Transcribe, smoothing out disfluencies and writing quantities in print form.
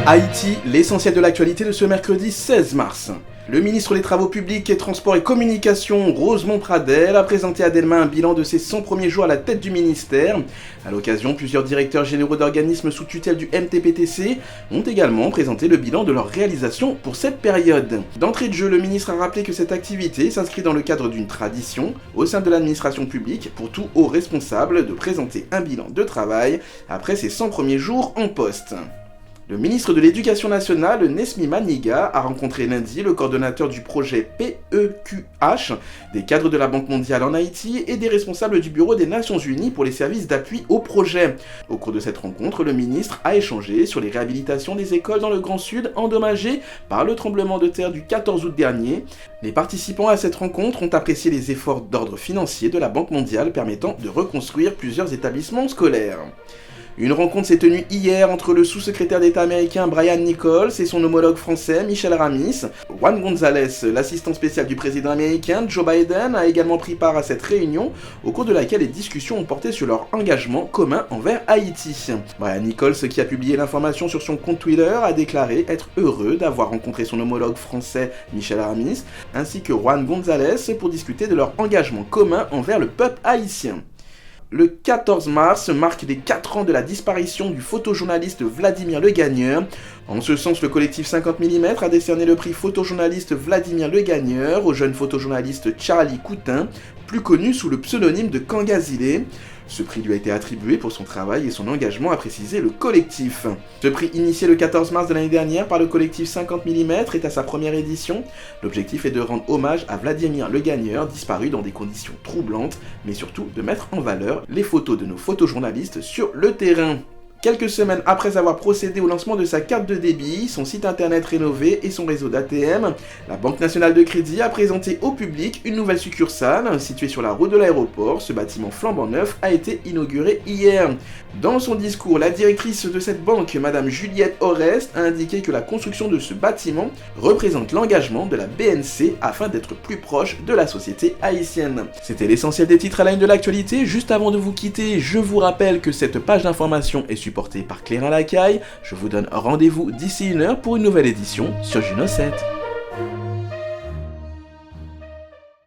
Haïti, l'essentiel de l'actualité de ce mercredi 16 mars. Le ministre des Travaux publics, Transports et Communications, Rosemont Pradel, a présenté à Delma un bilan de ses 100 premiers jours à la tête du ministère. À l'occasion, plusieurs directeurs généraux d'organismes sous tutelle du MTPTC ont également présenté le bilan de leur réalisation pour cette période. D'entrée de jeu, le ministre a rappelé que cette activité s'inscrit dans le cadre d'une tradition au sein de l'administration publique pour tout haut responsable de présenter un bilan de travail après ses 100 premiers jours en poste. Le ministre de l'Éducation nationale, Nesmi Maniga, a rencontré lundi le coordonnateur du projet PEQH, des cadres de la Banque mondiale en Haïti et des responsables du Bureau des Nations Unies pour les services d'appui au projet. Au cours de cette rencontre, le ministre a échangé sur les réhabilitations des écoles dans le Grand Sud endommagées par le tremblement de terre du 14 août dernier. Les participants à cette rencontre ont apprécié les efforts d'ordre financier de la Banque mondiale permettant de reconstruire plusieurs établissements scolaires. Une rencontre s'est tenue hier entre le sous-secrétaire d'État américain Brian Nichols et son homologue français Michel Aramis. Juan González, l'assistant spécial du président américain Joe Biden, a également pris part à cette réunion, au cours de laquelle les discussions ont porté sur leur engagement commun envers Haïti. Brian Nichols, qui a publié l'information sur son compte Twitter, a déclaré être heureux d'avoir rencontré son homologue français Michel Aramis, ainsi que Juan González pour discuter de leur engagement commun envers le peuple haïtien. Le 14 mars marque les 4 ans de la disparition du photojournaliste Vladimir Le Gagneur. En ce sens, le collectif 50 mm a décerné le prix photojournaliste Vladimir Le Gagneur au jeune photojournaliste Charlie Coutin, plus connu sous le pseudonyme de Kangazile. Ce prix lui a été attribué pour son travail et son engagement, a précisé le collectif. Ce prix, initié le 14 mars de l'année dernière par le collectif 50 mm, est à sa première édition. L'objectif est de rendre hommage à Vladimir Le Gagneur, disparu dans des conditions troublantes, mais surtout de mettre en valeur les photos de nos photojournalistes sur le terrain. Quelques semaines après avoir procédé au lancement de sa carte de débit, son site internet rénové et son réseau d'ATM, la Banque nationale de crédit a présenté au public une nouvelle succursale située sur la route de l'aéroport. Ce bâtiment flambant neuf a été inauguré hier. Dans son discours, la directrice de cette banque, Madame Juliette Orest, a indiqué que la construction de ce bâtiment représente l'engagement de la BNC afin d'être plus proche de la société haïtienne. C'était l'essentiel des titres à la une de l'actualité. Juste avant de vous quitter, je vous rappelle que cette page d'information est supportée par Clérin Lacaille. Je vous donne rendez-vous d'ici une heure pour une nouvelle édition sur Juno 7.